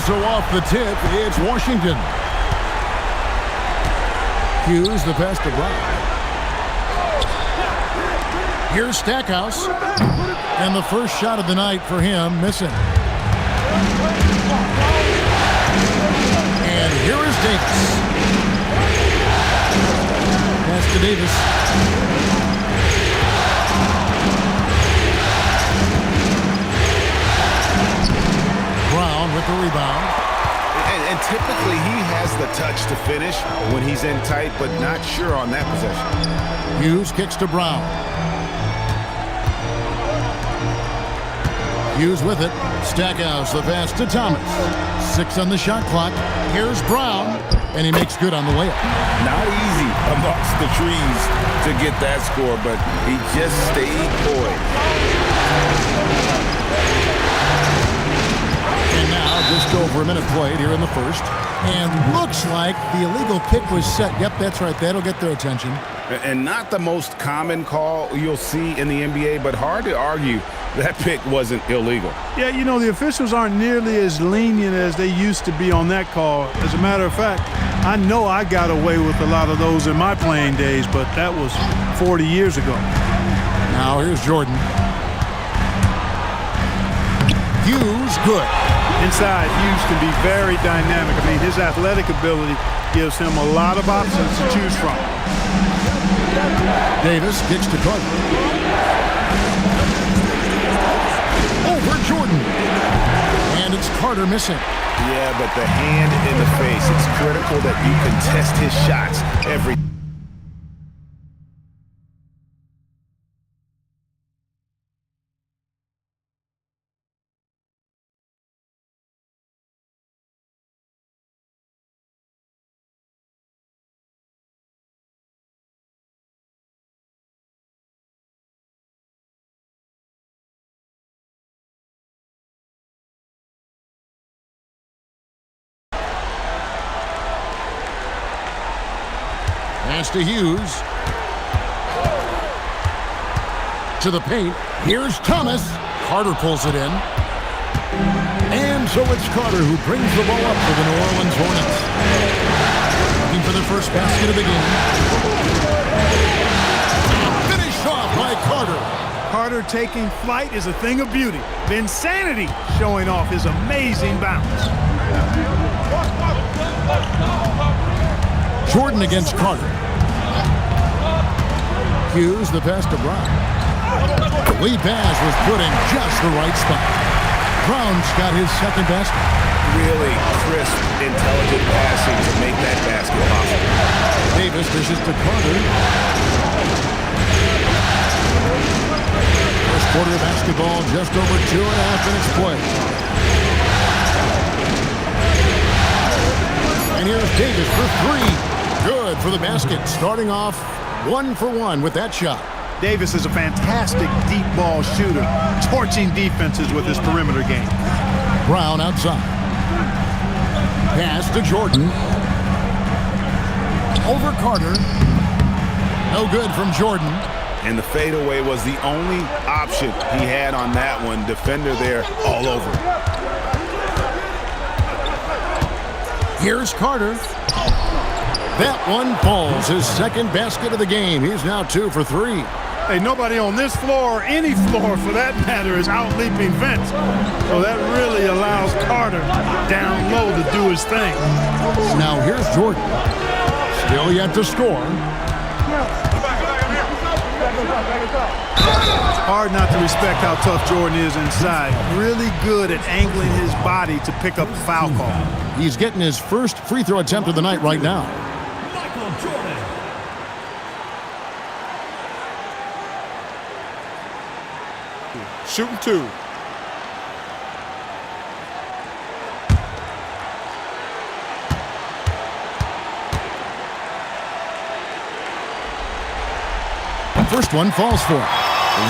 So off the tip, it's Washington. Hughes, the pass to Brown. Here's Stackhouse. And the first shot of the night for him, missing. And here is Davis. Pass to Davis. Brown with the rebound. And typically he has the touch to finish when he's in tight, but not sure on that possession. Hughes kicks to Brown. Hughes with it. Stackhouse, the pass to Thomas. 6 on the shot clock. Here's Brown, and he makes good on the layup. Not easy amongst the trees to get that score, but he just stayed poised. And now just over a minute played here in the first. And looks like the illegal kick was set. Yep, that's right. That'll get their attention. And not the most common call you'll see in the NBA, but hard to argue that pick wasn't illegal. Yeah, you know, the officials aren't nearly as lenient as they used to be on that call. As a matter of fact, I know I got away with a lot of those in my playing days, but that was 40 years ago. Now here's Jordan. Hughes, good. Inside, Hughes can be very dynamic. I mean, his athletic ability gives him a lot of options to choose from. Davis kicks to Carter. Over Jordan. And it's Carter missing. Yeah, but the hand in the face, it's critical that you contest his shots every Pass to Hughes. To the paint. Here's Thomas. Carter pulls it in. And so it's Carter who brings the ball up for the New Orleans Hornets. Looking for their first basket of the game. Finished off by Carter. Carter taking flight is a thing of beauty. Insanity showing off his amazing bounce. Jordan against Carter. Hughes, the pass to Brown. The lead pass was put in just the right spot. Brown's got his second basket. really crisp, intelligent passing to make that basket possible. Davis dishes to Carter. First quarter of basketball, just over 2.5 minutes play. And here's Davis for three. Good for the basket, starting off 1 for 1 with that shot. Davis is a fantastic deep ball shooter, torching defenses with his perimeter game. Brown outside. Pass to Jordan. Over Carter. No good from Jordan. And the fadeaway was the only option he had on that one. Defender there all over. Here's Carter. That one falls. His second basket of the game. He's now 2 for 3. Hey, nobody on this floor, or any floor for that matter, is out-leaping Vince. So that really allows Carter down low to do his thing. Now here's Jordan. Still yet to score. Hard not to respect how tough Jordan is inside. Really good at angling his body to pick up the foul call. He's getting his first free throw attempt of the night right now. Shooting 2. First one falls for him.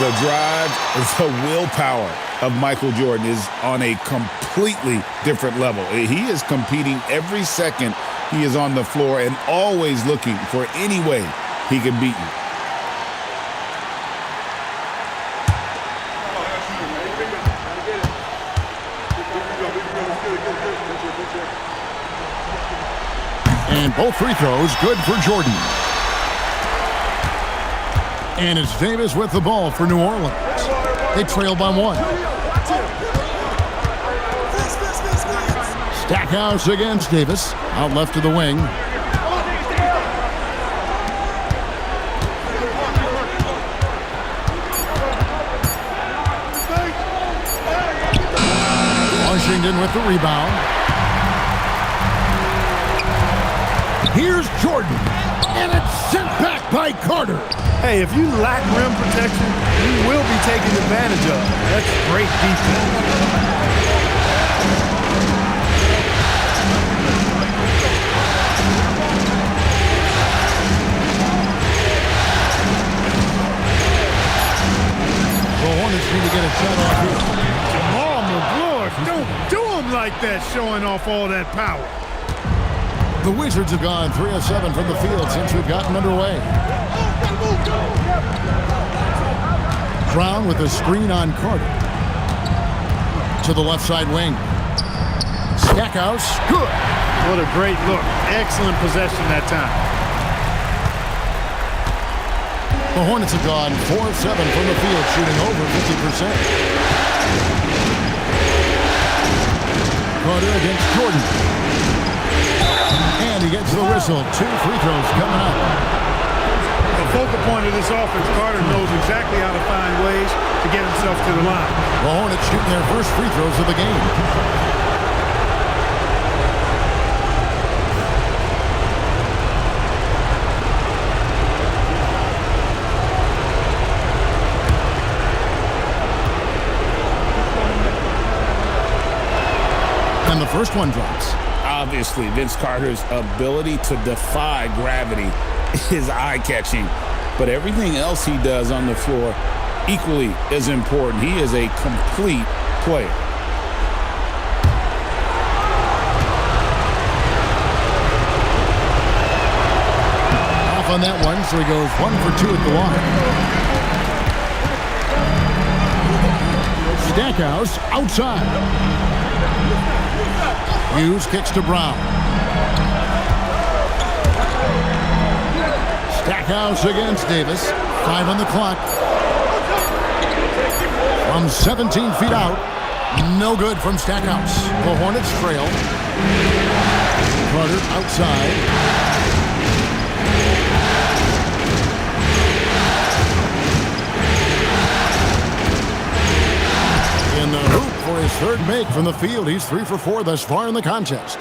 The drive, the willpower of Michael Jordan is on a completely different level. He is competing every second he is on the floor and always looking for any way he can beat you. And both free throws good for Jordan. And it's Davis with the ball for New Orleans. They trail by 1. Stackhouse against Davis. Out left to the wing. Washington with the rebound. Here's Jordan. And it's sent back by Carter. Hey, if you lack rim protection, you will be taken advantage of. That's great defense. The Hornets need to get a shot off here. Jamal McGlory, don't do him like that, showing off all that power. The Wizards have gone 3 of 7 from the field since we've gotten underway. Brown with a screen on Carter. To the left side wing. Stackhouse, good. What a great look. Excellent possession that time. The Hornets have gone 4 of 7 from the field, shooting over 50%. Carter against Jordan. And he gets the whistle. 2 free throws coming up. The focal point of this offense, Carter knows exactly how to find ways to get himself to the line. The Hornets shooting their first free throws of the game. And the first one drops. Obviously, Vince Carter's ability to defy gravity is eye-catching, but everything else he does on the floor equally is important. He is a complete player. Off on that one, so he goes 1 for 2 at the line. Stackhouse outside. Hughes kicks to Brown. Stackhouse against Davis. 5 on the clock. From 17 feet out. No good from Stackhouse. The Hornets trail. Carter outside. In the hoop for his third make from the field. He's 3 for 4 thus far in the contest.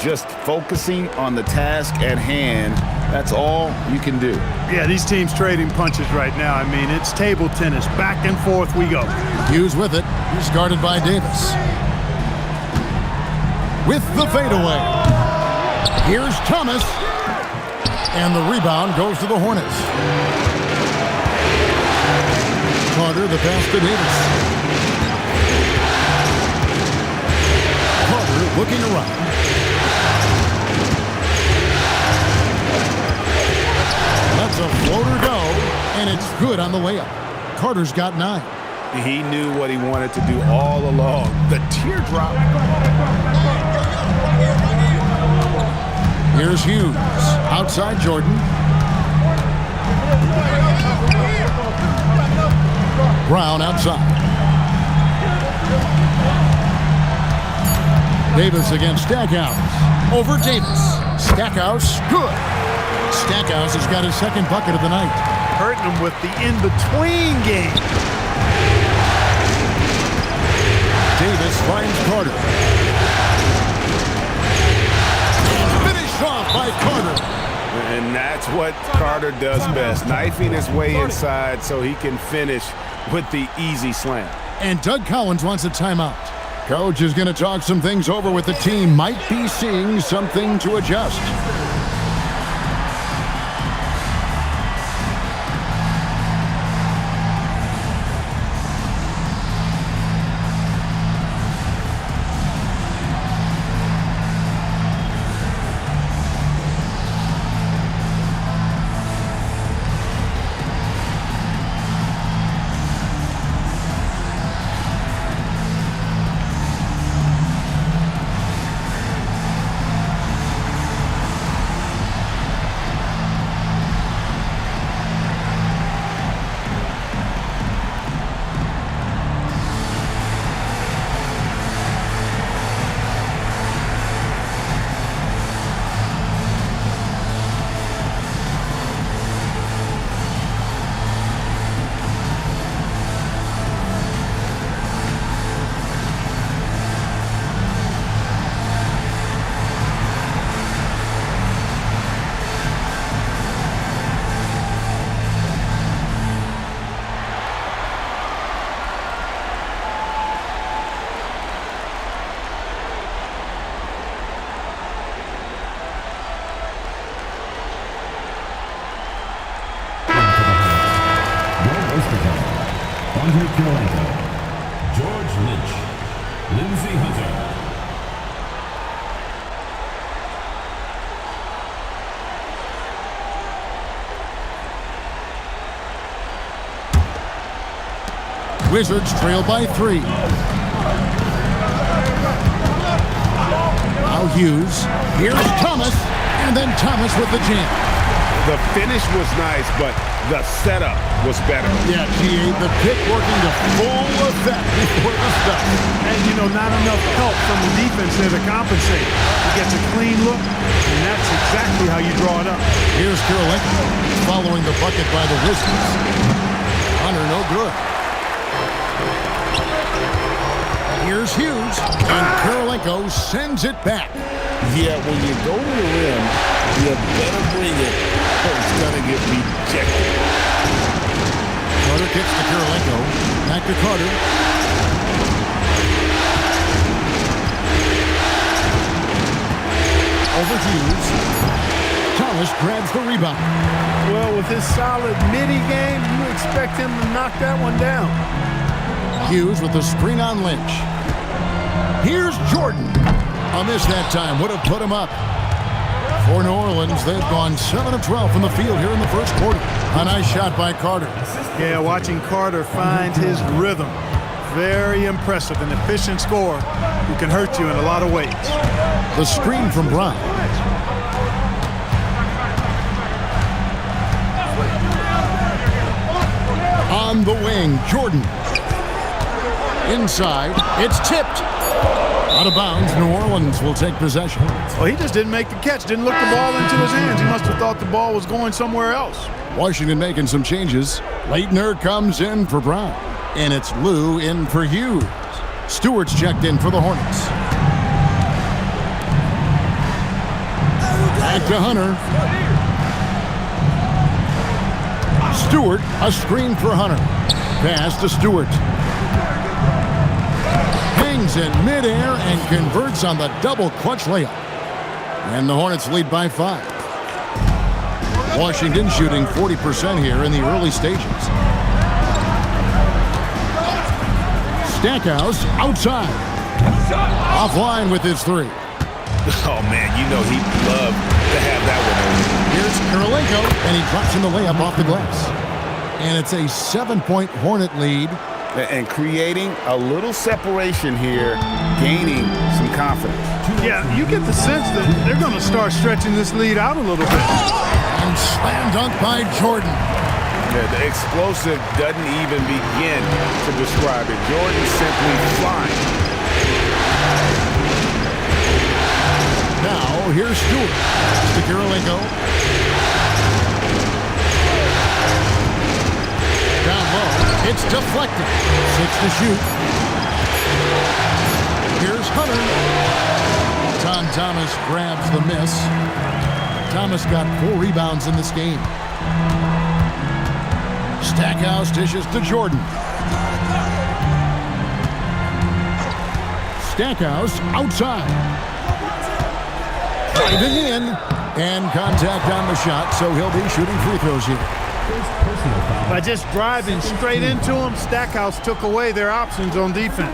Just focusing on the task at hand, that's all you can do. Yeah, these teams trading punches right now. I mean, it's table tennis. Back and forth we go. Hughes with it. He's guarded by Davis. With the fadeaway. Here's Thomas. And the rebound goes to the Hornets. Carter, the pass to Davis. Looking around. That's a floater go, and it's good on the layup. Carter's got 9. He knew what he wanted to do all along. The teardrop. Here's Hughes. Outside Jordan. Brown outside. Davis against Stackhouse. Over Davis. Stackhouse, good. Stackhouse has got his second bucket of the night. Hurting him with the in-between game. Davis finds Carter. Finished off by Carter. And that's what Carter does best, knifing his way inside so he can finish with the easy slam. And Doug Collins wants a timeout. Coach is going to talk some things over with the team. Might be seeing something to adjust. Wizards trail by 3. Now Hughes. Here's Thomas. And then Thomas with the jam. The finish was nice, but the setup was better. Yeah, G.A., the pick working to full effect before the stuff. And, not enough help from the defense there to compensate. He gets a clean look, and that's exactly how you draw it up. Here's Karolinko following the bucket by the Wizards. Hunter, no good. Here's Hughes, and Karolinko sends it back. Yeah, when you go to the rim, you better bring it, or it's going to get rejected. Carter kicks to Karolinko. Back to Carter. Over Hughes. Thomas grabs the rebound. Well, with his solid midi game, you expect him to knock that one down. Hughes with the screen on Lynch. Here's Jordan. A miss that time would have put him up. For New Orleans, they've gone 7 of 12 from the field here in the first quarter. A nice shot by Carter. Yeah, watching Carter find his rhythm. Very impressive, an efficient scorer who can hurt you in a lot of ways. The screen from Brown. On the wing, Jordan. Inside, it's tipped. Out of bounds, New Orleans will take possession. Well, he just didn't make the catch, didn't look the ball into his hands. He must have thought the ball was going somewhere else. Washington making some changes. Leitner comes in for Brown. And it's Lou in for Hughes. Stewart's checked in for the Hornets. Back to Hunter. Stewart, a screen for Hunter. Pass to Stewart. Hangs in midair and converts on the double clutch layup. And the Hornets lead by 5. Washington shooting 40% here in the early stages. Stackhouse outside. Offline with his 3. Oh, man, he'd love to have that one over. Here's Karolinko, and he drops in the layup off the glass. And it's a 7-point Hornet lead. And creating a little separation here, gaining some confidence. Yeah, you get the sense that they're going to start stretching this lead out a little bit. And slam dunk by Jordan. Yeah, the explosive doesn't even begin to describe it. Jordan simply flying. Now, here's Stewart. To Karolinko. Down low. It's deflected. 6 to shoot. Here's Hunter. Thomas grabs the miss. Thomas got 4 rebounds in this game. Stackhouse dishes to Jordan. Stackhouse outside. Driving in. And contact on the shot, so he'll be shooting free throws here. By just driving straight into him, Stackhouse took away their options on defense.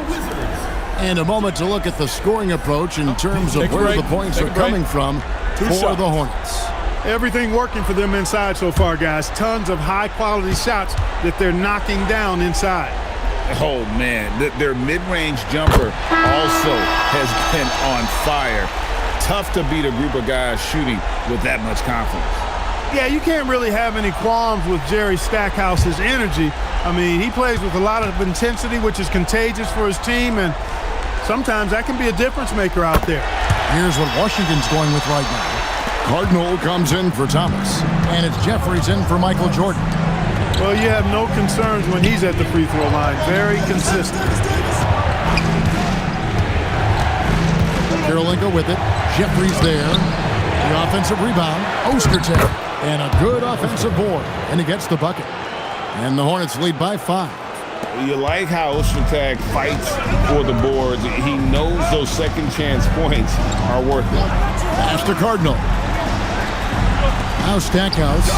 And a moment to look at the scoring approach in terms of where the points are coming from for the Hornets. Everything working for them inside so far, guys. Tons of high-quality shots that they're knocking down inside. Oh, man. Their mid-range jumper also has been on fire. Tough to beat a group of guys shooting with that much confidence. Yeah, you can't really have any qualms with Jerry Stackhouse's energy. I mean, he plays with a lot of intensity, which is contagious for his team, and sometimes that can be a difference maker out there. Here's what Washington's going with right now. Cardinal comes in for Thomas, and it's Jeffries in for Michael Jordan. Well, you have no concerns when he's at the free throw line. Very consistent. Karolinko with it. Jeffries there. The offensive rebound. Ostertag. And a good offensive board. And he gets the bucket. And the Hornets lead by 5. You like how Ostertag fights for the boards. He knows those second chance points are worth it. Pass to Cardinal. Now Stackhouse.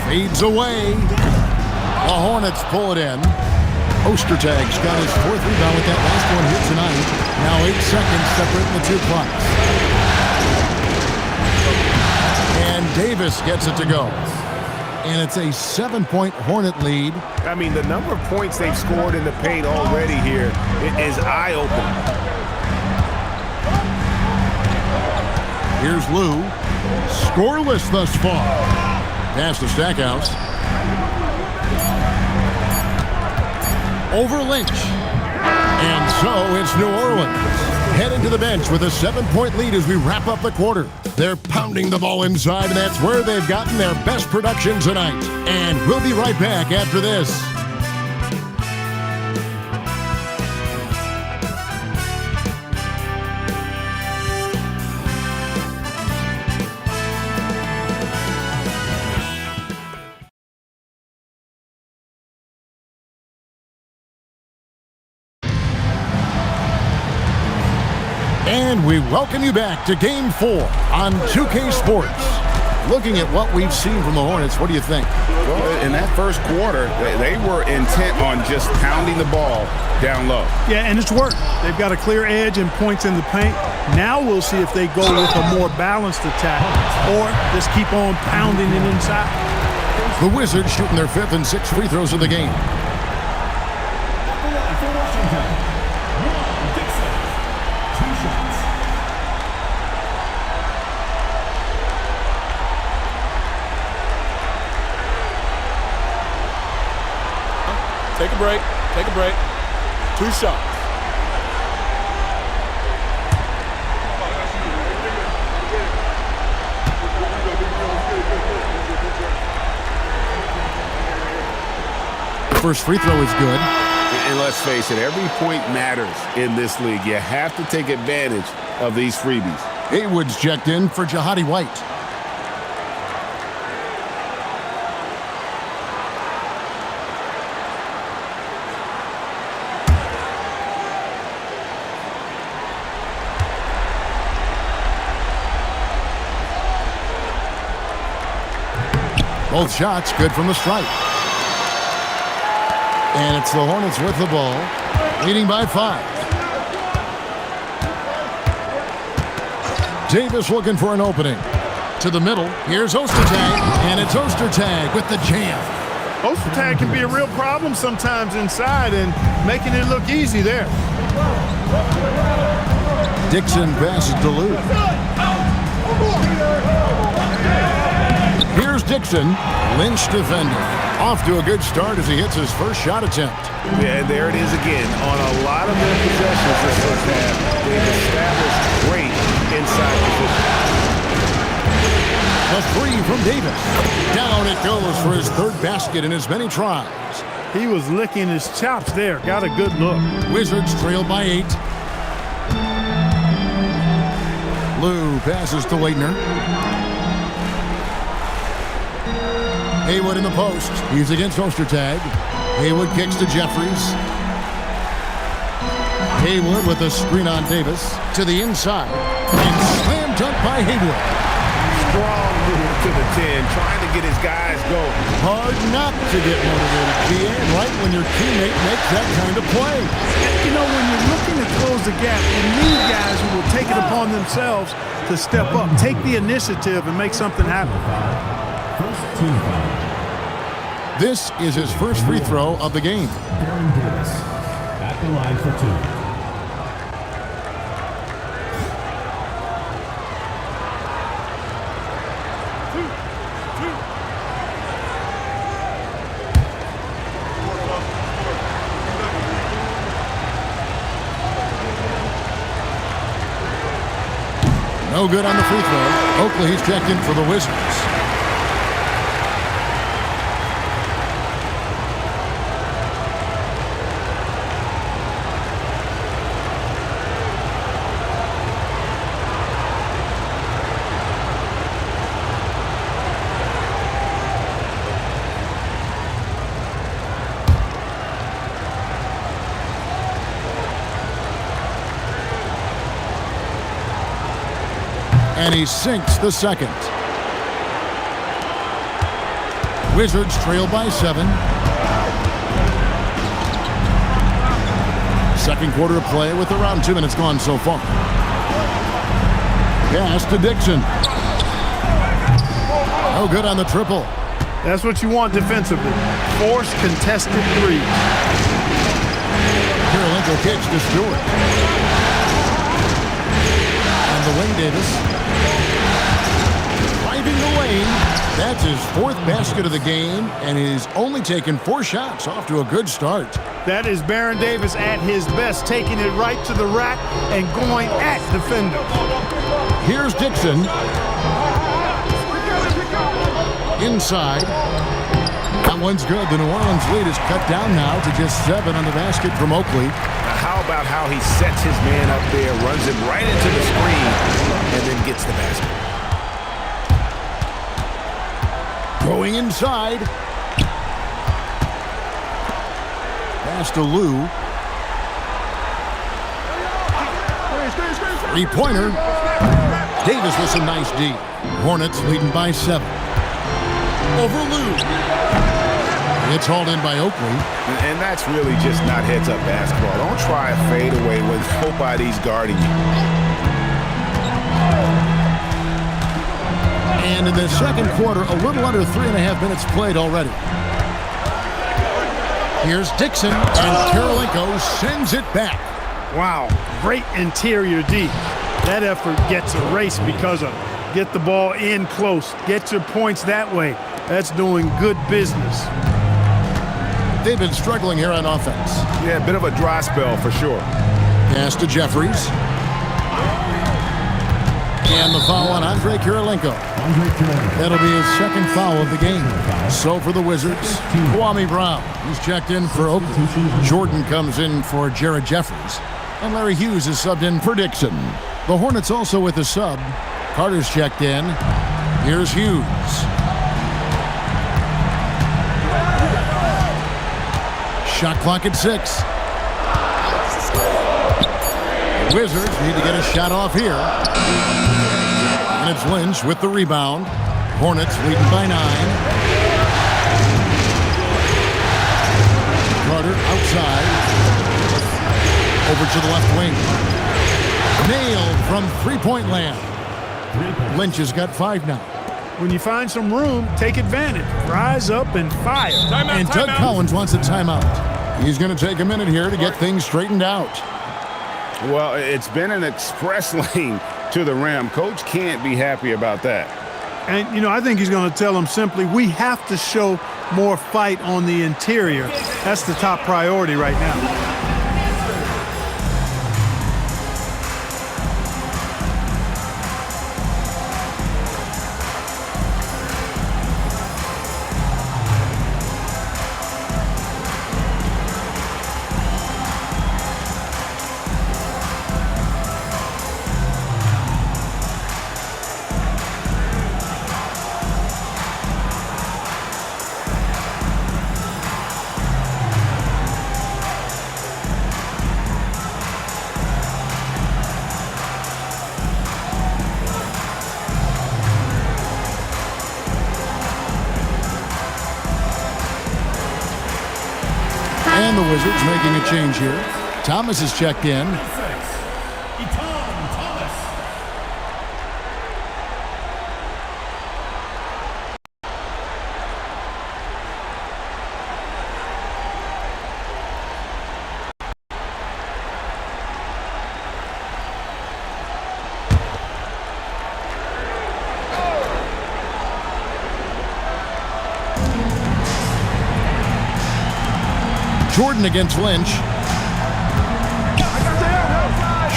Fades away. The Hornets pull it in. Ostertag's got his 4th rebound with that last one here tonight. Now 8 seconds separating the 2 clocks. And Davis gets it to go. And it's a 7-point Hornet lead. I mean, the number of points they've scored in the paint already here is eye-opening. Here's Lou. Scoreless thus far. Pass to Stackhouse. Over Lynch. And so it's New Orleans heading to the bench with a 7-point lead as we wrap up the quarter. They're pounding the ball inside, and that's where they've gotten their best production tonight. And we'll be right back after this. And we welcome you back to Game 4 on 2K Sports. Looking at what we've seen from the Hornets, what do you think? Well, in that first quarter, they were intent on just pounding the ball down low. Yeah, and it's worked. They've got a clear edge and points in the paint. Now we'll see if they go with a more balanced attack or just keep on pounding it inside. The Wizards shooting their 5th and 6th free throws of the game. Take a break. Take a break. 2 shots. The first free throw is good. And let's face it, every point matters in this league. You have to take advantage of these freebies. Haywood's checked in for Jahadi White. Both shots good from the stripe. And it's the Hornets with the ball, leading by 5. Davis looking for an opening. To the middle, here's Ostertag, and it's Ostertag with the jam. Ostertag can be a real problem sometimes inside and making it look easy there. Dixon passes to Lou. Here's Dixon, Lynch defending. Off to a good start as he hits his first shot attempt. Yeah, and there it is again. On a lot of their possessions this first half, they've established great inside position. A 3 from Davis. Down it goes for his 3rd basket in as many tries. He was licking his chops there. Got a good look. Wizards trail by 8. Lou passes to Leitner. Haywood in the post. He's against Ostertag. Haywood kicks to Jeffries. Haywood with a screen on Davis. To the inside. And slam dunk by Haywood. Strong move to the 10, trying to get his guys going. Hard not to get motivated, BA, right when your teammate makes that kind of play. You know, when you're looking to close the gap, you need guys who will take it upon themselves to step up, take the initiative, and make something happen. First team foul. This is his first free throw of the game. Aaron Davis at the line for 2. No good on the free throw. Oakley's checked in for the Wizards. And he sinks the second. Wizards trail by 7. Second quarter of play with around 2 minutes gone so far. Pass to Dixon. No good on the triple. That's what you want defensively. Force contested threes. Kirilenko kicks to Stewart. And the wing Davis. Driving the lane. That's his 4th basket of the game, and he's only taken 4 shots. Off to a good start. That is Baron Davis at his best, taking it right to the rack and going at defenders. Here's Dixon. Inside. That one's good. The New Orleans lead is cut down now to just 7 on the basket from Oakley. Now how about how he sets his man up there, runs him right into the screen, and then gets the basket. Going inside. Pass to Lou. 3-pointer. Davis with some nice D. Hornets leading by 7. Over Lou. It's hauled in by Oakley. And that's really just not heads-up basketball. Don't try a fadeaway when nobody's guarding you. And in the second quarter, a little under 3.5 minutes played already. Here's Dixon, and Kirilenko sends it back. Wow, great interior D. That effort gets erased because of get the ball in close. Get your points that way. That's doing good business. They've been struggling here on offense. Yeah, a bit of a dry spell for sure. Pass to Jeffries. And the foul on Andre Kirilenko. That'll be his 2nd foul of the game. So for the Wizards, Kwame Brown. He's checked in for Oakland. Jordan comes in for Jared Jeffries. And Larry Hughes is subbed in for Dixon. The Hornets also with a sub. Carter's checked in. Here's Hughes. Shot clock at 6. Wizards need to get a shot off here. And it's Lynch with the rebound. Hornets leading by 9. Carter outside. Over to the left wing. Nailed from 3-point land. Lynch has got 5 now. When you find some room, take advantage. Rise up and fire. And Doug Collins wants a timeout. He's going to take a minute here to get things straightened out. Well, it's been an express lane to the rim. Coach can't be happy about that. And, you know, I think he's going to tell them simply, we have to show more fight on the interior. That's the top priority right now. And the Wizards making a change here. Thomas is checked in. Jordan against Lynch.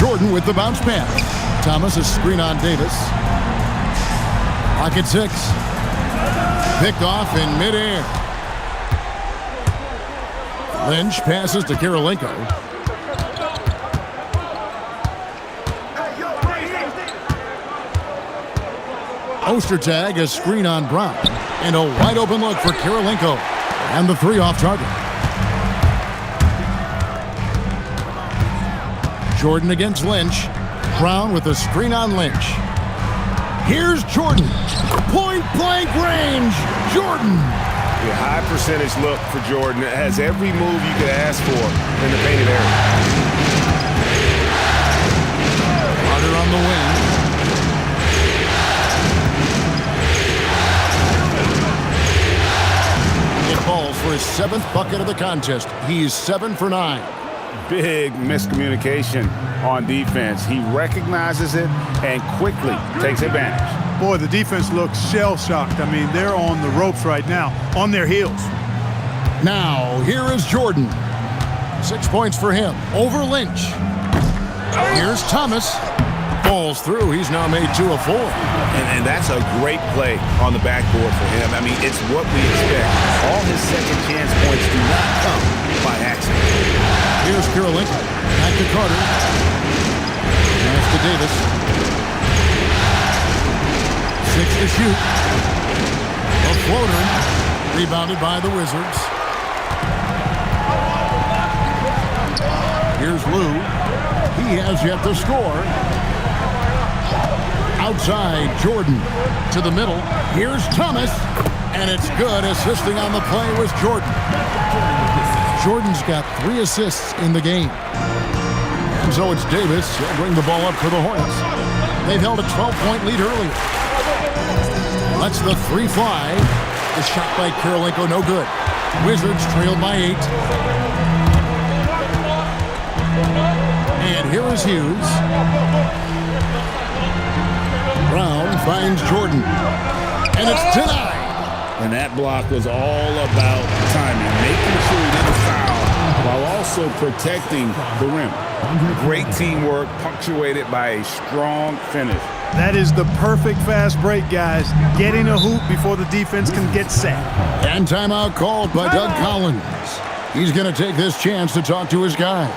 Jordan with the bounce pass. Thomas a screen on Davis. Pocket 6. Picked off in midair. Lynch passes to Kirilenko. Ostertag a screen on Brown. And a wide open look for Kirilenko. And the 3 off target. Jordan against Lynch. Brown with a screen on Lynch. Here's Jordan. Point blank range. Jordan. Yeah, high percentage look for Jordan. It has every move you could ask for in the painted area. Carter on the wing. for his 7th bucket of the contest. He's 7 for 9. Big miscommunication on defense. He recognizes it and quickly takes advantage. Boy, the defense looks shell-shocked. I mean, they're on the ropes right now, on their heels. Now, here is Jordan. 6 points for him over Lynch. Here's Thomas. Falls through. He's now made 2 of 4. And that's a great play on the backboard for him. I mean, it's what we expect. All his second chance points do not come by accident. Here's Karolinko. Back to Carter. Pass to Davis. 6 to shoot. A floater. Rebounded by the Wizards. Here's Lou. He has yet to score. Outside, Jordan to the middle. Here's Thomas. And it's good. Assisting on the play was Jordan. Jordan's got 3 assists in the game. And so it's Davis. He'll bring the ball up for the Hornets. They've held a 12-point lead earlier. Lets the 3 fly. The shot by Karolinko, no good. Wizards trailed by 8. And here is Hughes. Brown finds Jordan. And it's denied. And that block was all about timing, making sure he didn't foul while also protecting the rim. Great teamwork, punctuated by a strong finish. That is the perfect fast break, guys. Getting a hoop before the defense can get set. And timeout called by Doug Collins. He's going to take this chance to talk to his guys.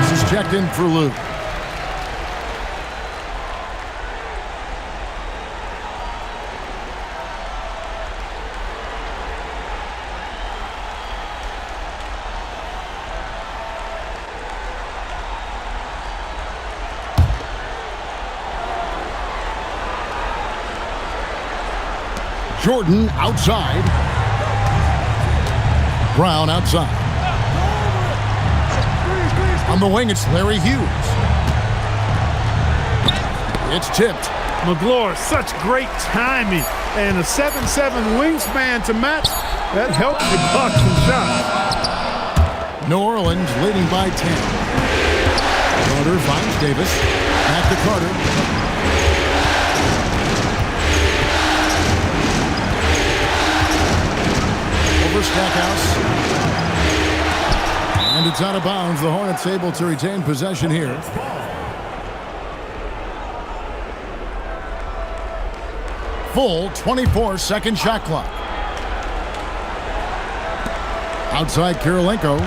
This is checked in for Luke. Jordan outside. Brown outside. On the wing, it's Larry Hughes. It's tipped. McGlure, such great timing. And a 7'7" wingspan to match. That helps you block some shots. New Orleans leading by 10. Carter finds Davis. Back to Carter. Over Stackhouse. And it's out of bounds. The Hornets able to retain possession here. Full 24-second shot clock. Outside Karolinko.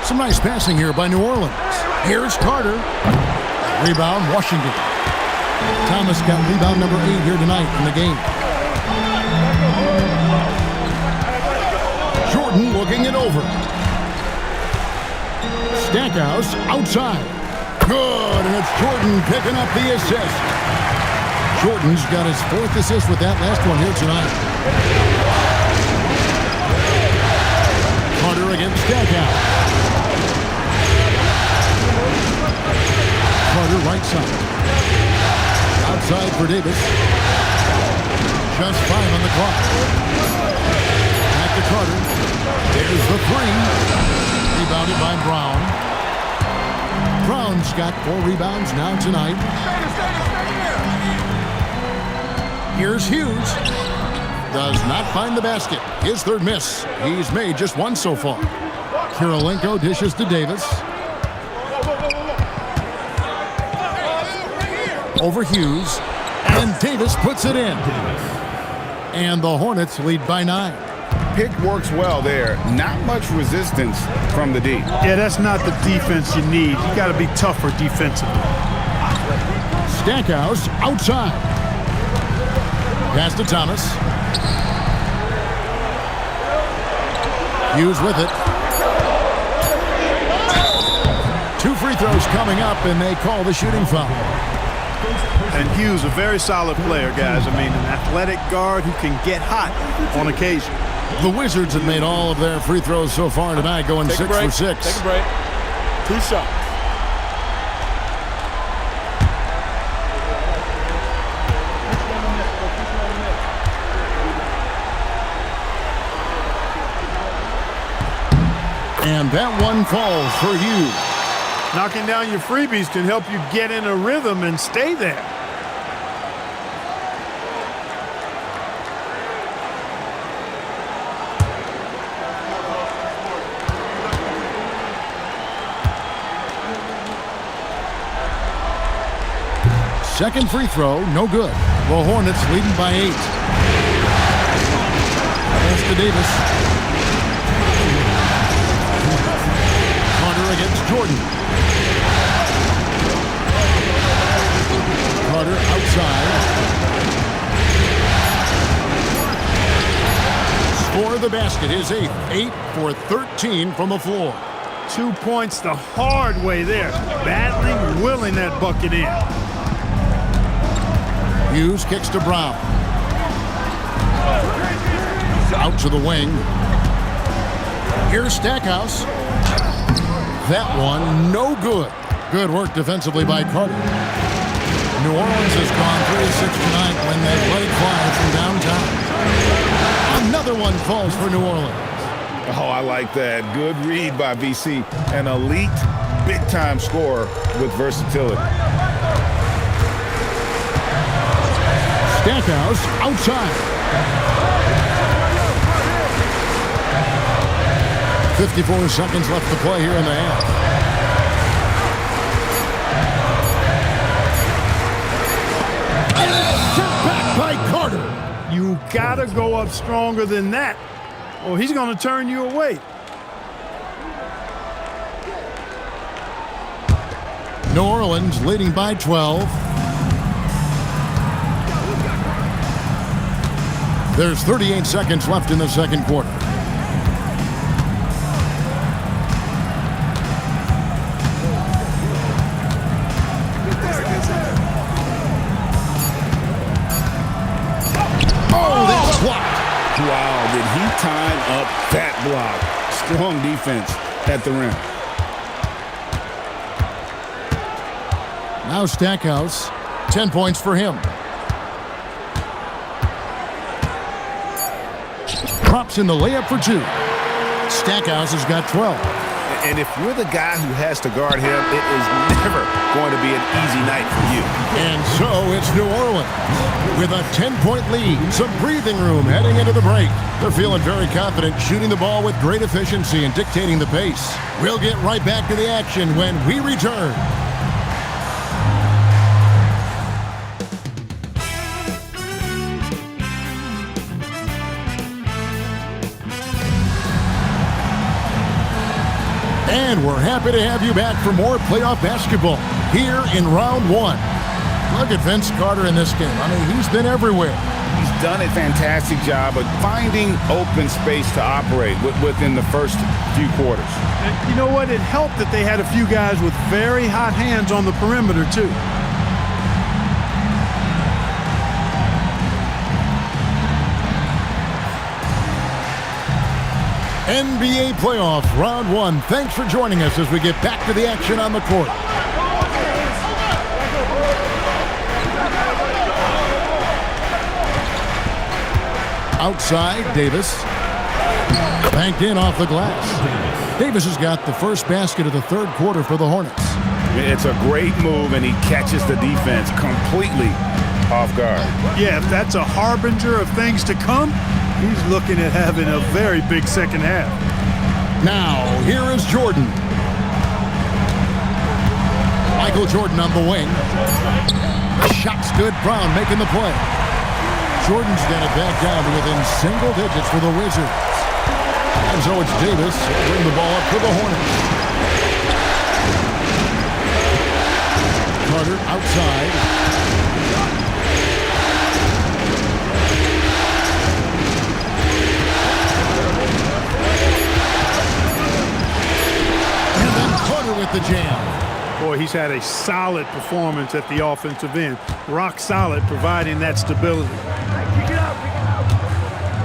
Some nice passing here by New Orleans. Here's Carter. Rebound, Washington. Thomas got rebound number 8 here tonight in the game. Jordan looking it over. Stackhouse outside. Good, and it's Jordan picking up the assist. Jordan's got his 4th assist with that last one here tonight. Carter against Stackhouse. Carter right side. Outside for Davis. Just 5 on the clock. Back to Carter. There's the 3. Rebounded by Brown. Brown's got 4 rebounds now tonight. Here's Hughes. Does not find the basket. His 3rd miss. He's made just 1 so far. Karolinko dishes to Davis. Over Hughes. And Davis puts it in. And the Hornets lead by 9. Pick works well there. Not much resistance from the D. Yeah, that's not the defense you need. You got to be tougher defensively. Stackhouse outside. Pass to Thomas. Hughes with it. 2 free throws coming up, and they call the shooting foul. And Hughes, a very solid player, guys. I mean, an athletic guard who can get hot on occasion. The Wizards have made all of their free throws so far tonight, going 6 for 6. Take a break. 2 shots. And that one falls for Hughes. Knocking down your freebies can help you get in a rhythm and stay there. Second free throw, no good. The Hornets leading by 8. Pass to Davis. Carter against Jordan. Carter outside. Score the basket, his 8th. 8 for 13 from the floor. 2 points the hard way there. Battling, willing that bucket in. Hughes kicks to Brown. Out to the wing. Here's Stackhouse. That one, no good. Good work defensively by Carter. New Orleans has gone 3-6 tonight when they've let it fly from downtown. Another one falls for New Orleans. Oh, I like that. Good read by BC. An elite, big-time scorer with versatility. Stackhouse outside. 54 seconds left to play here in the half. Sent back by Carter. You gotta go up stronger than that, or he's gonna turn you away. New Orleans leading by 12. There's 38 seconds left in the second quarter. Oh, that's blocked. Wow, did he time up that block? Strong defense at the rim. Now Stackhouse, 10 points for him. Drops in the layup for 2. Stackhouse has got 12. And if you're the guy who has to guard him, it is never going to be an easy night for you. And so it's New Orleans with a 10-point lead. Some breathing room heading into the break. They're feeling very confident, shooting the ball with great efficiency and dictating the pace. We'll get right back to the action when we return. And we're happy to have you back for more playoff basketball here in round 1. Look at Vince Carter in this game. I mean, he's been everywhere. He's done a fantastic job of finding open space to operate within the first few quarters. And you know what? It helped that they had a few guys with very hot hands on the perimeter, too. NBA playoff round 1. Thanks for joining us as we get back to the action on the court. Outside, Davis. Banked in off the glass. Davis has got the first basket of the third quarter for the Hornets. It's a great move, and he catches the defense completely off guard. Yeah, if that's a harbinger of things to come, he's looking at having a very big second half. Now, here is Jordan. Michael Jordan on the wing. The shot's good. Brown making the play. Jordan's got it back down to within single digits for the Wizards. And so it's Davis. He'll bring the ball up for the Hornets. Carter outside. And then Carter with the jam. had a solid performance at the offensive end. Rock solid, providing that stability.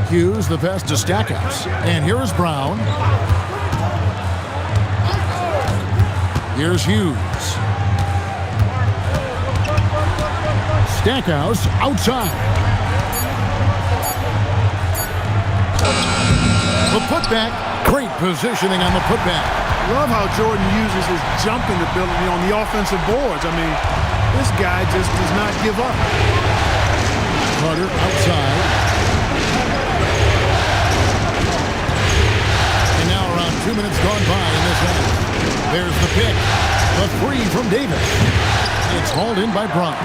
Hughes, the pass to Stackhouse. And here is Brown. Here's Hughes. Stackhouse outside. The putback. Great positioning on the putback. Love how Jordan uses his jumping ability on the offensive boards. I mean, this guy just does not give up. Carter outside. And now around 2 minutes gone by in this half. There's the pick. The three from Davis. It's hauled in by Brown.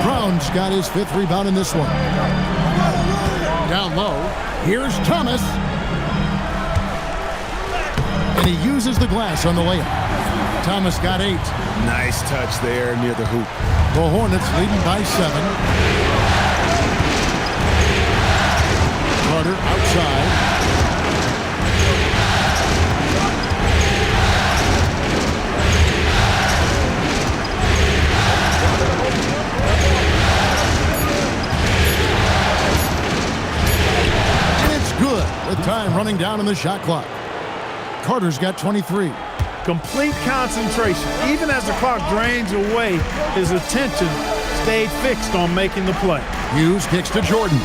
Brown's got his 5th rebound in this one. Down low. Here's Thomas. And he uses the glass on the layup. Thomas got 8. Nice touch there near the hoop. The Hornets leading by 7. Carter outside. Good, with time running down on the shot clock. Carter's got 23. Complete concentration. Even as the clock drains away, his attention stayed fixed on making the play. Hughes kicks to Jordan.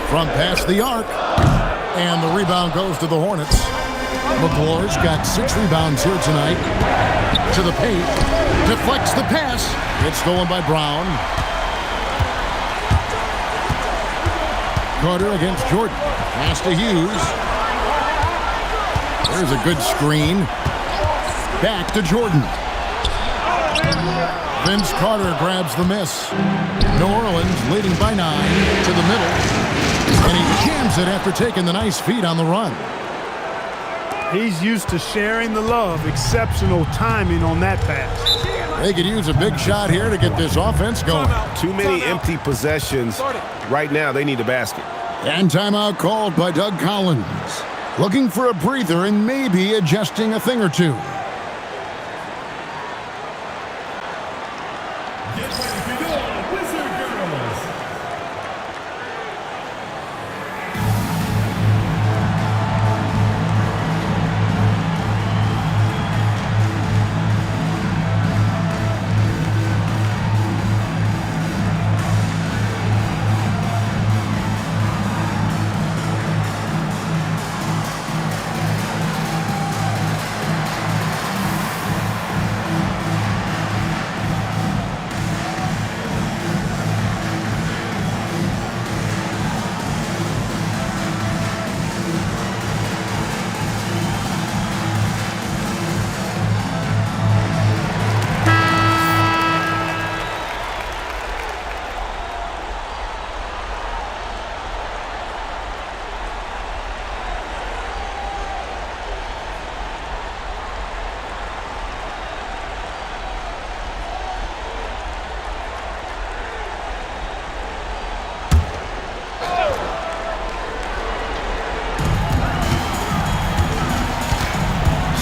From past the arc. And the rebound goes to the Hornets. McClure's got 6 rebounds here tonight. To the paint. Deflects the pass. It's stolen by Brown. Carter against Jordan. Pass to Hughes. There's a good screen. Back to Jordan. Vince Carter grabs the miss. New Orleans leading by 9 to the middle. And he jams it after taking the nice feed on the run. He's used to sharing the love. Exceptional timing on that pass. They could use a big shot here to get this offense going. Too many empty possessions. Right now, they need a basket. And timeout called by Doug Collins. Looking for a breather and maybe adjusting a thing or two. Get ready to go, Wizard Girls.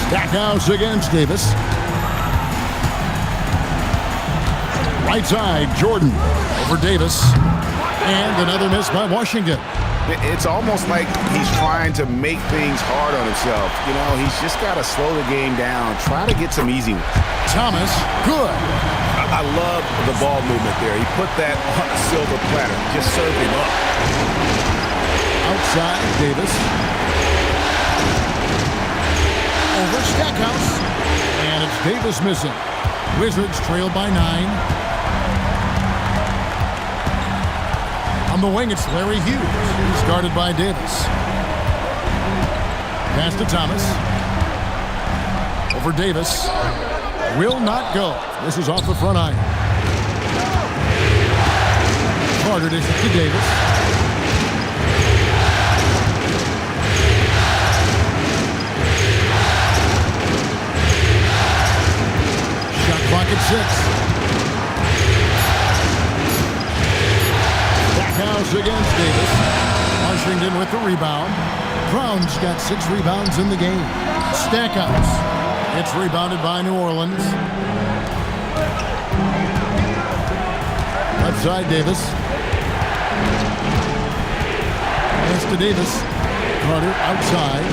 Stackhouse against Davis. Right side, Jordan over Davis. And another miss by Washington. It's almost like he's trying to make things hard on himself. You know, he's just got to slow the game down, try to get some easy ones. Thomas, good. I love the ball movement there. He put that on a silver platter, just served him up. Outside, Davis. Over Stackhouse. And it's Davis missing. Wizards trail by 9. On the wing, it's Larry Hughes. He's guarded by Davis. Pass to Thomas. Over Davis. Will not go. This is off the front iron. Carter dishes to Davis. Shot clock at 6. Davis. Washington with the rebound. Brown's got 6 rebounds in the game. Stackhouse. It's rebounded by New Orleans. Left side, Davis. Pass to Davis. Carter outside.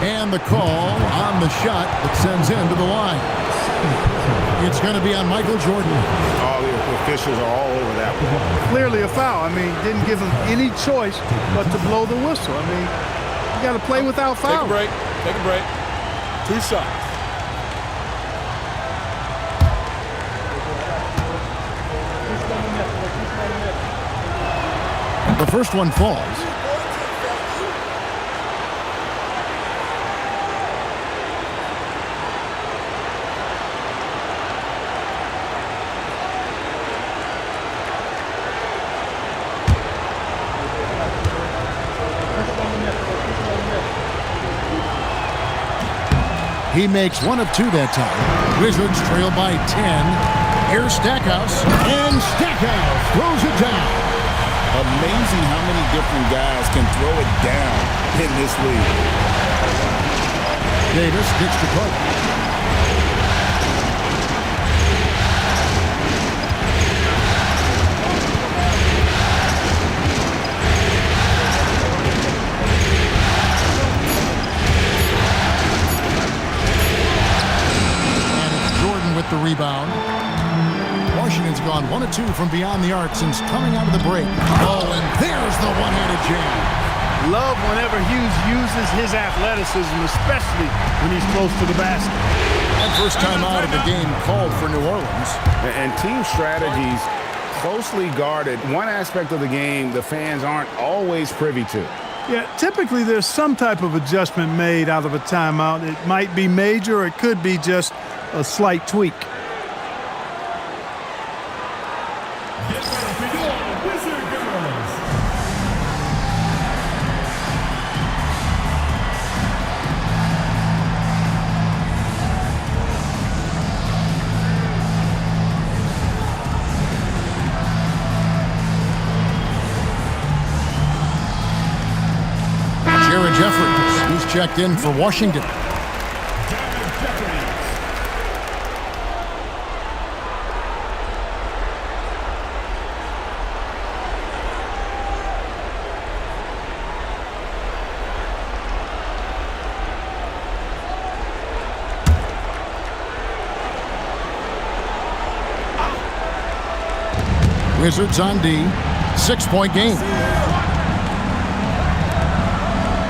And the call on the shot that sends him to the line. It's going to be on Michael Jordan. All the officials are all over that one. Clearly a foul. I mean, didn't give him any choice but to blow the whistle. I mean, you got to play without foul. Take a break. Take a break. 2 shots. The first one falls. He makes 1 of 2 that time. Wizards trail by 10. Here's Stackhouse. And Stackhouse throws it down. Amazing how many different guys can throw it down in this league. Davis kicks to Carter. With the rebound. Washington's gone 1 of 2 from beyond the arc since coming out of the break. Oh, and there's the one-handed jam. Love whenever Hughes uses his athleticism, especially when he's close to the basket. That first time out of the game called for New Orleans. And team strategies closely guarded. One aspect of the game the fans aren't always privy to. Yeah, typically there's some type of adjustment made out of a timeout. It might be major, or it could be just a slight tweak. Get ready for your Wizard Girls. Jared Jeffries, who's checked in for Washington. Wizards on D. 6-point game.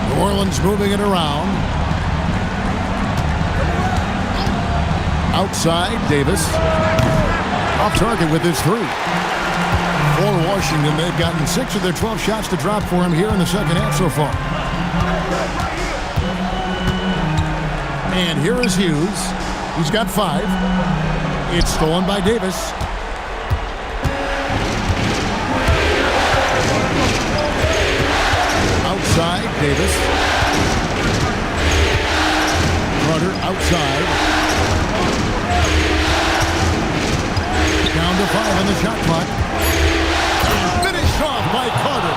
New Orleans moving it around. Outside, Davis. Off target with his 3. For Washington, they've gotten 6 of their 12 shots to drop for him here in the second half so far. And here is Hughes. He's got 5. It's stolen by Davis. Outside, Davis. Carter outside. Down to 5 on the shot clock. Finished off by Carter.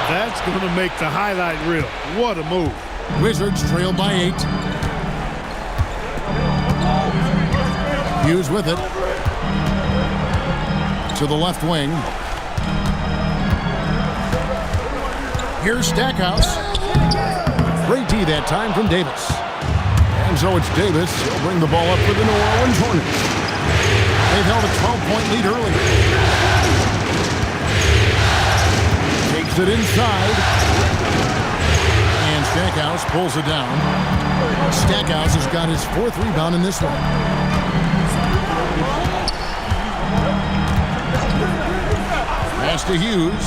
That's going to make the highlight reel. What a move. Wizards trail by 8. Hughes with it. To the left wing. Here's Stackhouse. Great D that time from Davis. And so it's Davis. He'll bring the ball up for the New Orleans Hornets. They've held a 12-point lead early. Takes it inside. And Stackhouse pulls it down. Stackhouse has got his 4th rebound in this one. Pass to Hughes.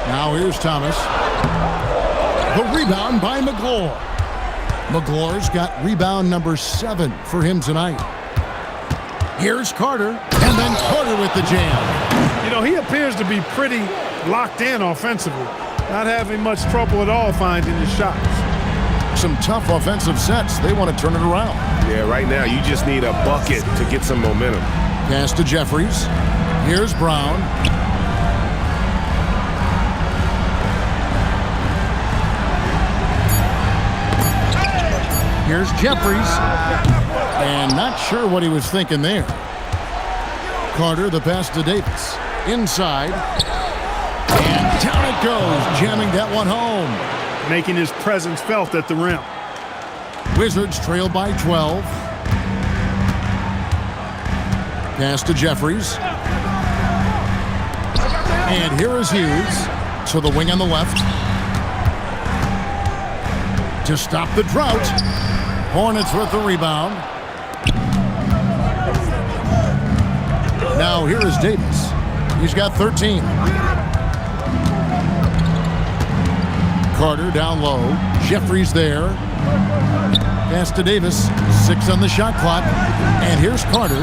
Now here's Thomas. The rebound by McGlure. McGlure's got rebound number 7 for him tonight. Here's Carter, and then Carter with the jam. You know, he appears to be pretty locked in offensively, not having much trouble at all finding his shots. some tough offensive sets. They want to turn it around. Yeah, right now you just need a bucket to get some momentum. Pass to Jeffries. Here's Brown. Here's Jeffries. And not sure what he was thinking there. Carter, the pass to Davis. Inside. And down it goes, jamming that one home. Making his presence felt at the rim. Wizards trail by 12. Pass to Jeffries. And here is Hughes to the wing on the left. To stop the drought. Hornets with the rebound. Now here is Davis. He's got 13. Carter down low. Jeffries there. Pass to Davis. 6 on the shot clock. And here's Carter.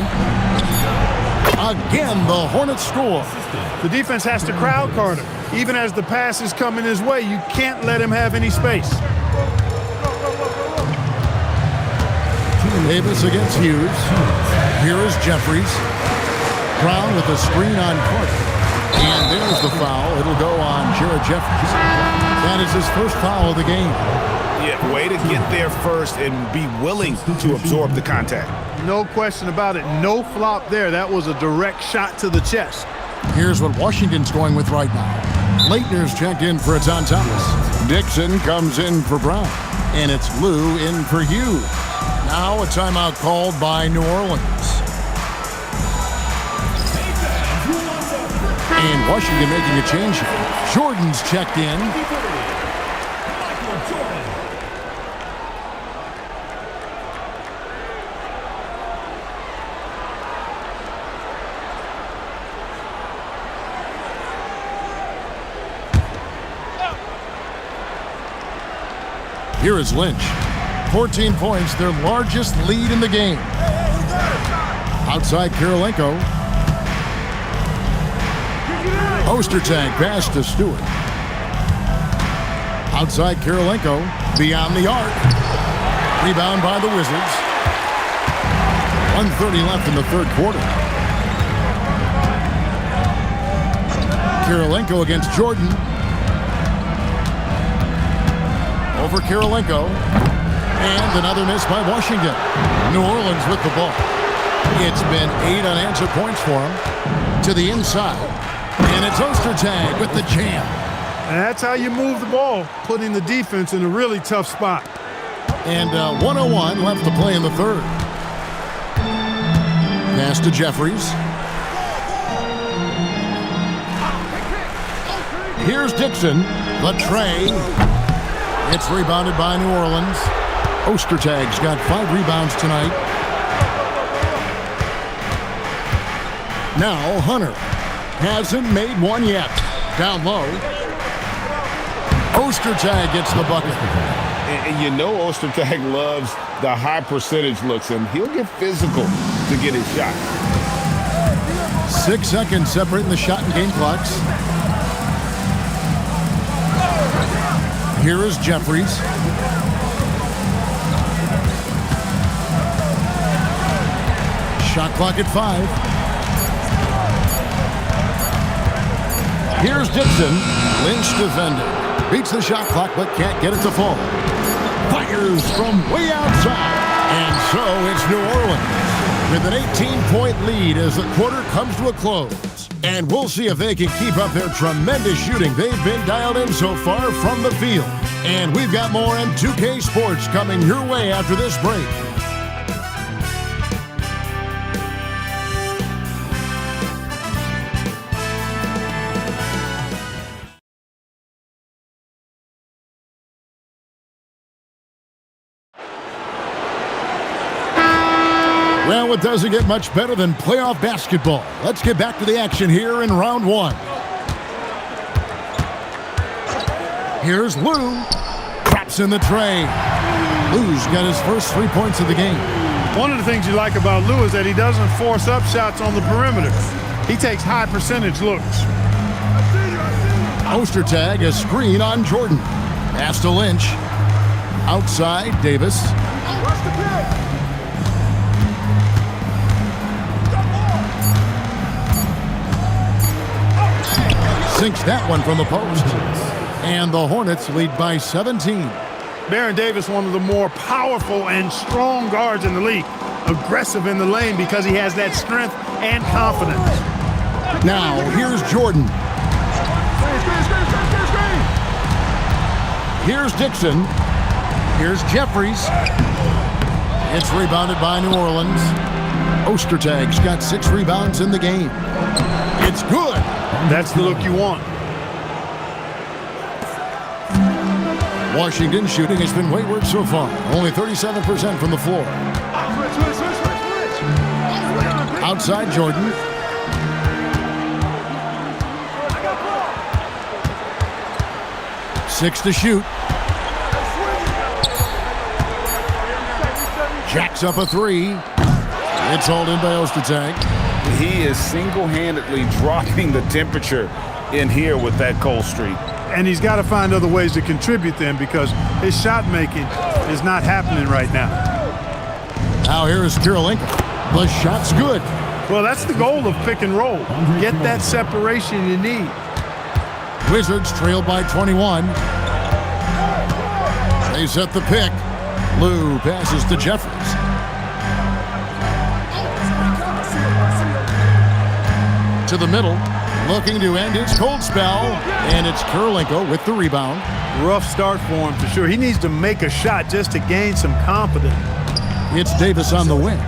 Again, the Hornets score. The defense has to crowd Carter. Even as the pass is coming his way, you can't let him have any space. Davis against Hughes. Here is Jeffries. Brown with a screen on Carter. And there's the foul. It'll go on Jared Jeffries. That is his first foul of the game. Yeah, way to get there first and be willing to absorb the contact. No question about it. No flop there. That was a direct shot to the chest. Here's what Washington's going with right now. Leitner's checked in for Etan Thomas. Dixon comes in for Brown. And it's Lou in for Hughes. Now a timeout called by New Orleans. And Washington making a change here. Jordan's checked in. Here is Lynch. 14 points, their largest lead in the game. Outside Kirilenko. Ostertag pass to Stewart. Outside Kirilenko. Beyond the arc. Rebound by the Wizards. 1:30 left in the third quarter. Kirilenko against Jordan. Over Kirilenko. And another miss by Washington. New Orleans with the ball. It's been 8 unanswered points for him. To the inside. And it's Ostertag with the jam. And that's how you move the ball, putting the defense in a really tough spot. And 1:01 left to play in the third. Pass to Jeffries. Here's Dixon. The tray. It's rebounded by New Orleans. Ostertag's got 5 rebounds tonight. Now Hunter hasn't made one yet. Down low. Ostertag gets the bucket. And you know Ostertag loves the high percentage looks, and he'll get physical to get his shot. 6 seconds separating the shot and game clocks. Here is Jeffries. Shot clock at 5. Here's Dixon. Lynch defending. Beats the shot clock but can't get it to fall. Fires from way outside. And so it's New Orleans with an 18-point lead as the quarter comes to a close. And we'll see if they can keep up their tremendous shooting they've been dialed in so far from the field. And we've got more M2K Sports coming your way after this break. Well, it doesn't get much better than playoff basketball. Let's get back to the action here in round 1. Here's Lou. Drops in the tray. Lou's got his first 3 points of the game. One of the things you like about Lou is that he doesn't force up shots on the perimeter. He takes high percentage looks. Ostertag, a screen on Jordan. Pass to Lynch. Outside, Davis. Sinks that one from the post. And the Hornets lead by 17. Baron Davis, one of the more powerful and strong guards in the league. Aggressive in the lane because he has that strength and confidence. Now, here's Jordan. Here's Dixon. Here's Jeffries. It's rebounded by New Orleans. Ostertag's got 6 rebounds in the game. It's good. That's the look you want. Washington shooting has been wayward so far. Only 37% from the floor. Outside Jordan. Six to shoot. Jacks up a 3. It's hauled in by Ostertag. He is single-handedly dropping the temperature in here with that cold streak. And he's got to find other ways to contribute then because his shot making is not happening right now. Now here is Kirilenko. The shot's good. Well, that's the goal of pick and roll. Get that separation you need. Wizards trail by 21. They set the pick. Lou passes to Jeffries. To the middle, looking to end his cold spell, and it's Kirilenko with the rebound. Rough start for him for sure. He needs to make a shot just to gain some confidence. It's Davis on the wing.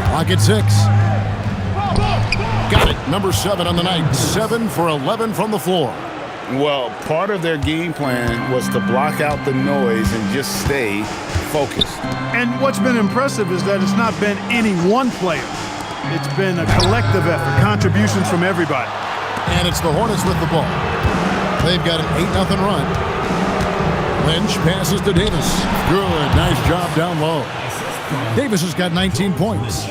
Clock at 6. Got it. Number 7 on the night. 7 for 11 from the floor. Well, part of their game plan was to block out the noise and just stay focused. And what's been impressive is that it's not been any one player. It's been a collective effort, contributions from everybody. And it's the Hornets with the ball. They've got an 8-0 run. Lynch passes to Davis. Good. Nice job down low. Davis has got 19 points.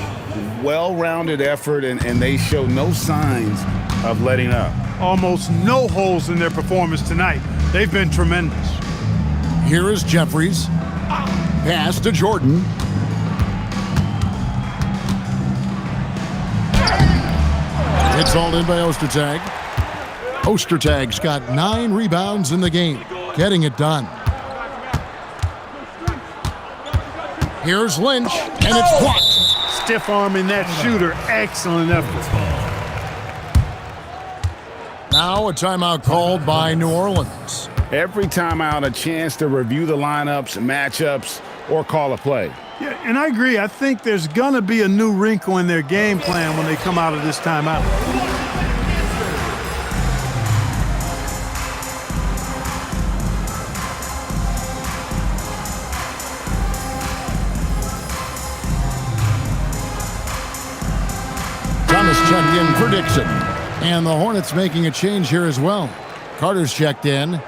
Well-rounded effort, and they show no signs of letting up. Almost no holes in their performance tonight. They've been tremendous. Here is Jeffries. Pass to Jordan. It's hauled in by Ostertag. Ostertag's got 9 rebounds in the game, getting it done. Here's Lynch, and it's blocked. Stiff arming that shooter. Excellent effort. Now a timeout called by New Orleans. Every timeout, a chance to review the lineups, matchups, or call a play. Yeah, and I agree. I think there's going to be a new wrinkle in their game plan when they come out of this timeout. Thomas checked in for Dixon. And the Hornets making a change here as well. Carter's checked in.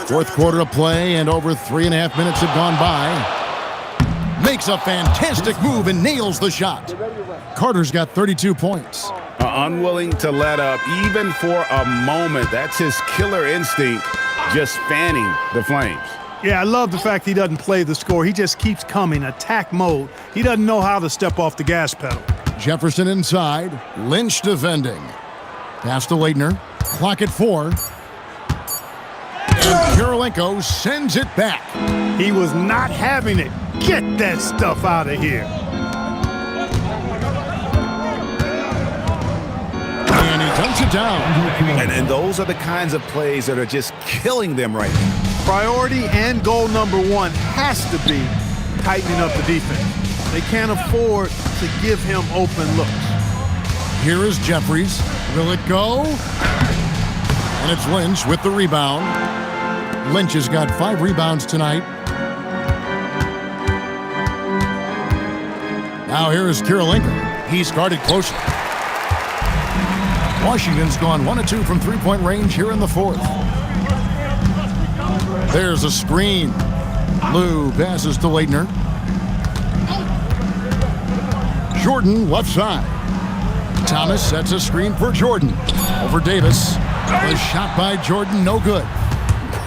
Fourth quarter of play, and over 3.5 minutes have gone by. Makes a fantastic move and nails the shot. Carter's got 32 points. Unwilling to let up, even for a moment. That's his killer instinct, just fanning the flames. Yeah, I love the fact he doesn't play the score. He just keeps coming, attack mode. He doesn't know how to step off the gas pedal. Jefferson inside. Lynch defending. Pass to Leitner. Clock at 4. And Kirilenko sends it back. He was not having it. Get that stuff out of here. And he dunks it down. And those are the kinds of plays that are just killing them right now. Priority and goal number 1 has to be tightening up the defense. They can't afford to give him open looks. Here is Jeffries. Will it go? And it's Lynch with the rebound. Lynch has got 5 rebounds tonight. Now here is Kirilenko. He's guarded closely. Washington's gone 1 of 2 from three-point range here in the fourth. There's a screen. Lou passes to Leitner. Jordan left side. Thomas sets a screen for Jordan. Over Davis. The shot by Jordan, no good.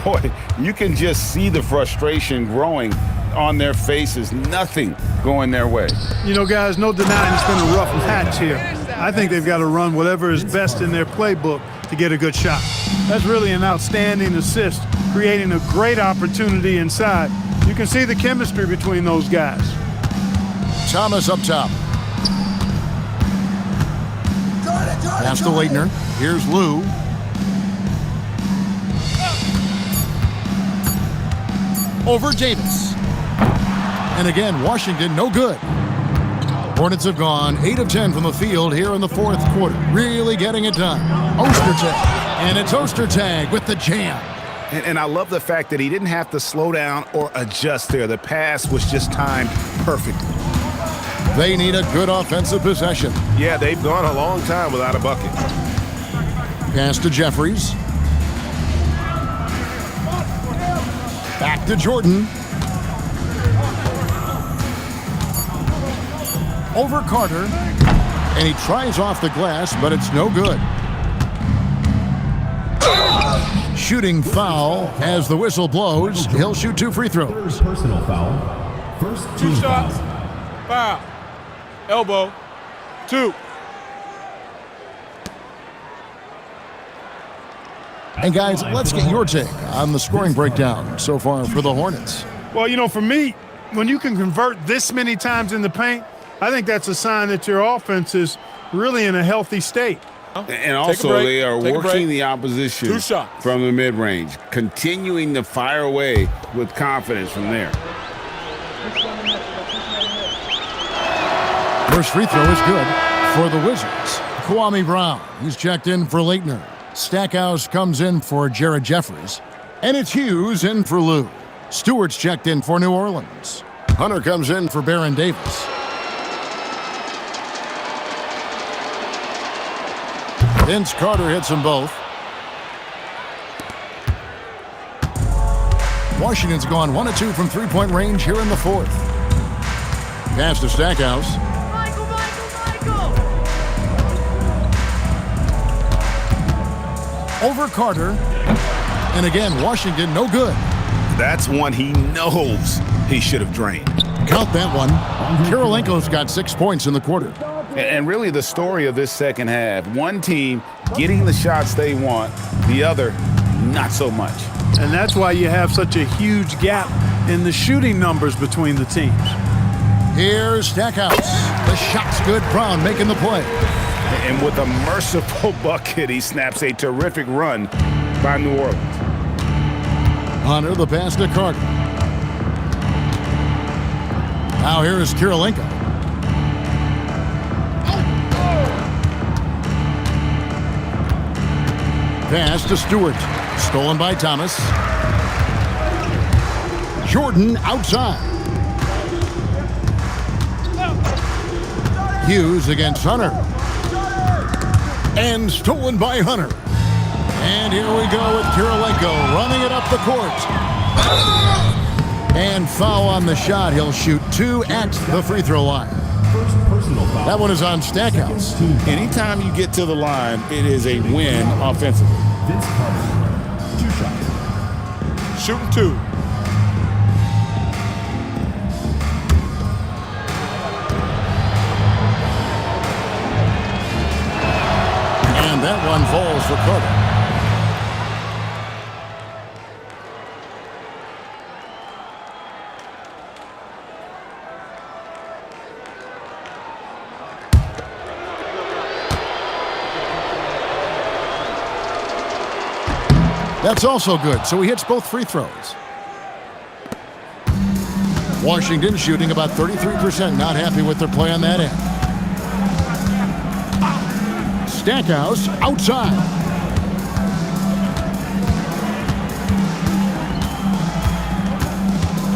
Boy, you can just see the frustration growing on their faces. Nothing going their way. You know, guys, no denying it's been a rough patch here. I think they've got to run whatever is best in their playbook to get a good shot. That's really an outstanding assist, creating a great opportunity inside. You can see the chemistry between those guys. Thomas up top. Pass to Leitner. Here's Lou. Over Davis. And again, Washington, no good. Hornets have gone 8 of 10 from the field here in the fourth quarter. Really getting it done. Ostertag. And it's Ostertag with the jam. And I love the fact that he didn't have to slow down or adjust there. The pass was just timed perfectly. They need a good offensive possession. Yeah, they've gone a long time without a bucket. Pass to Jeffries. Back to Jordan. Over Carter. And he tries off the glass, but it's no good. Shooting foul as the whistle blows. He'll shoot 2 free throws. Personal foul. First 2 shots. Foul. Elbow. 2. And guys, let's get your take on the scoring breakdown so far for the Hornets. Well, you know, for me, when you can convert this many times in the paint, I think that's a sign that your offense is really in a healthy state. And also, they are working the opposition 2 shots from the mid-range, continuing to fire away with confidence from there. First free throw is good for the Wizards. Kwame Brown, he's checked in for Leitner. Stackhouse comes in for Jared Jeffries. And it's Hughes in for Lou. Stewart's checked in for New Orleans. Hunter comes in for Baron Davis. Vince Carter hits them both. Washington's gone 1 of 2 from three-point range here in the fourth. Pass to Stackhouse. Michael! Over Carter. And again, Washington, no good. That's one he knows he should have drained. Count that one. Kirilenko's got 6 points in the quarter. And really the story of this second half, one team getting the shots they want, the other not so much. And that's why you have such a huge gap in the shooting numbers between the teams. Here's Stackhouse. The shot's good. Brown making the play. And with a merciful bucket, he snaps a terrific run by New Orleans. Hunter, the pass to Carter. Now here is Kirilenko. Pass to Stewart. Stolen by Thomas. Jordan outside. Hughes against Hunter. And stolen by Hunter. And here we go with Kirilenko running it up the court. And foul on the shot. He'll shoot 2 at the free throw line. First personal foul. That one is on Stackhouse. Anytime you get to the line, it is a win offensively. Vince Carter. 2 shots. Shooting 2. And that one falls for Carter. That's also good, so he hits both free throws. Washington shooting about 33%, not happy with their play on that end. Stackhouse outside.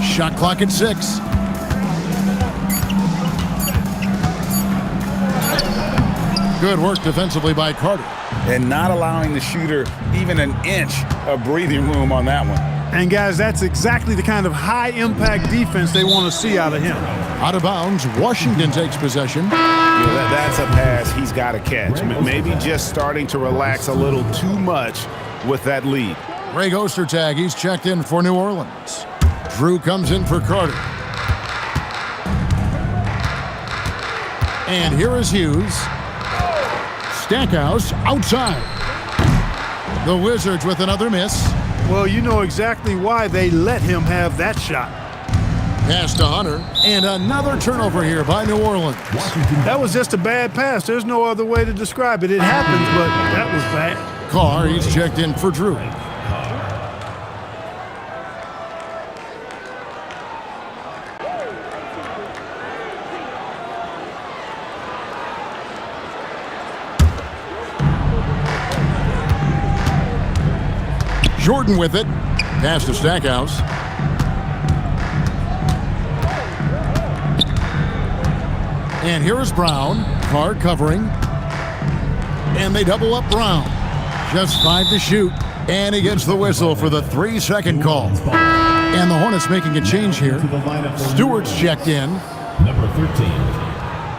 Shot clock at 6. Good work defensively by Carter. And not allowing the shooter even an inch of breathing room on that one. And, guys, that's exactly the kind of high-impact defense they want to see out of him. Out of bounds, Washington takes possession. That's a pass he's got to catch. Maybe just starting to relax a little too much with that lead. Greg Ostertag, he's checked in for New Orleans. Drew comes in for Carter. And here is Hughes. Stackhouse outside. The Wizards with another miss. Well, you know exactly why they let him have that shot. Pass to Hunter. And another turnover here by New Orleans. That was just a bad pass. There's no other way to describe it. It happens, but that was bad. Carr, he's checked in for Drew. Jordan with it. Pass to Stackhouse. And here is Brown. Carr covering. And they double up Brown. Just 5 to shoot. And he gets the whistle for the 3-second call. And the Hornets making a change here. Stewart's checked in. Number 13,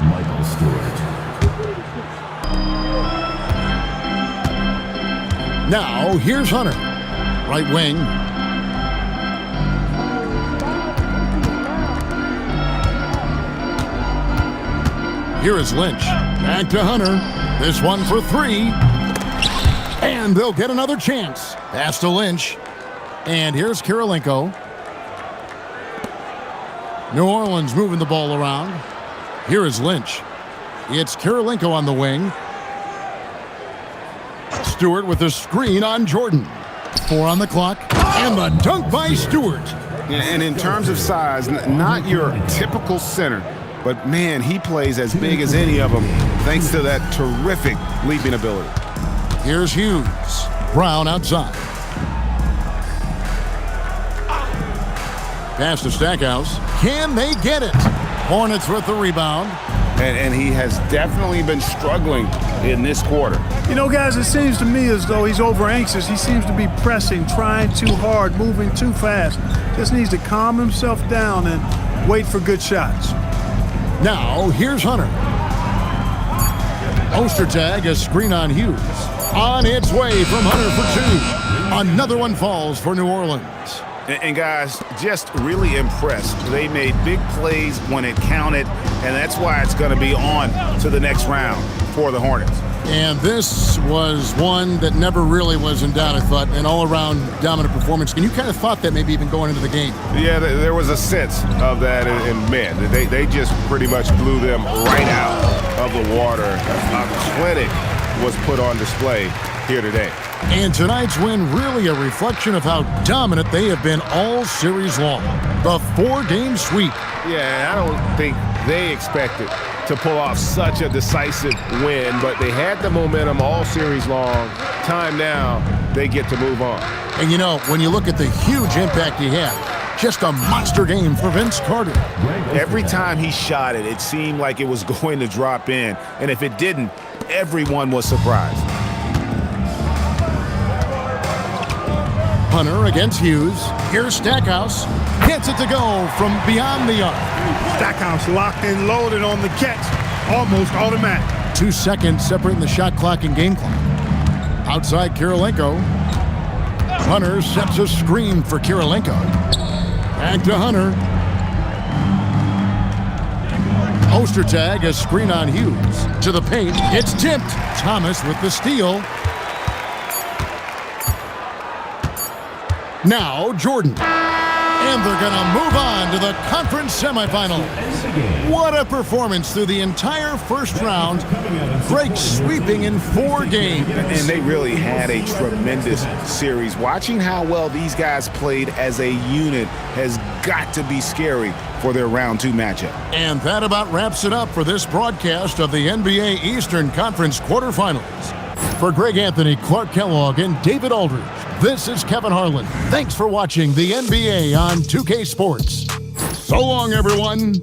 Michael Stewart. Now, here's Hunter. Right wing. Here is Lynch. Back to Hunter. This one for 3. And they'll get another chance. Pass to Lynch. And here's Kirilenko. New Orleans moving the ball around. Here is Lynch. It's Kirilenko on the wing. Stewart with the screen on Jordan. 4 on the clock. And the dunk by Stewart. And in terms of size, not your typical center, but man, he plays as big as any of them thanks to that terrific leaping ability. Here's Hughes. Brown outside. Pass to Stackhouse. Can they get it? Hornets with the rebound. And he has definitely been struggling in this quarter. You know, guys, it seems to me as though he's over anxious. He seems to be pressing, trying too hard, moving too fast. Just needs to calm himself down and wait for good shots. Now, here's Hunter. Ostertag, a screen on Hughes. On its way from Hunter for 2. Another one falls for New Orleans. And guys, just really impressed. They made big plays when it counted, and that's why it's going to be on to the next round for the Hornets. And this was one that never really was in doubt, I thought, an all-around dominant performance. And you kind of thought that maybe even going into the game. Yeah, there was a sense of that, and man, they just pretty much blew them right out of the water. A clinic was put on display here today. And tonight's win really a reflection of how dominant they have been all series long. The 4-game sweep. Yeah, I don't think they expected to pull off such a decisive win, but they had the momentum all series long. Time now, they get to move on. And you know, when you look at the huge impact he had, just a monster game for Vince Carter. Every time he shot it, it seemed like it was going to drop in. And if it didn't, everyone was surprised. Hunter against Hughes. Here's Stackhouse. Gets it to go from beyond the arc. Stackhouse locked and loaded on the catch. Almost automatic. 2 seconds separating the shot clock and game clock. Outside Kirilenko. Hunter sets a screen for Kirilenko. Back to Hunter. Ostertag, a screen on Hughes. To the paint. It's tipped. Thomas with the steal. Now Jordan. And they're going to move on to the conference semifinals. What a performance through the entire first round. Break sweeping in 4 games. And they really had a tremendous series. Watching how well these guys played as a unit has got to be scary for their round 2 matchup. And that about wraps it up for this broadcast of the NBA Eastern Conference quarterfinals. For Greg Anthony, Clark Kellogg, and David Aldridge, this is Kevin Harlan. Thanks for watching the NBA on 2K Sports. So long, everyone.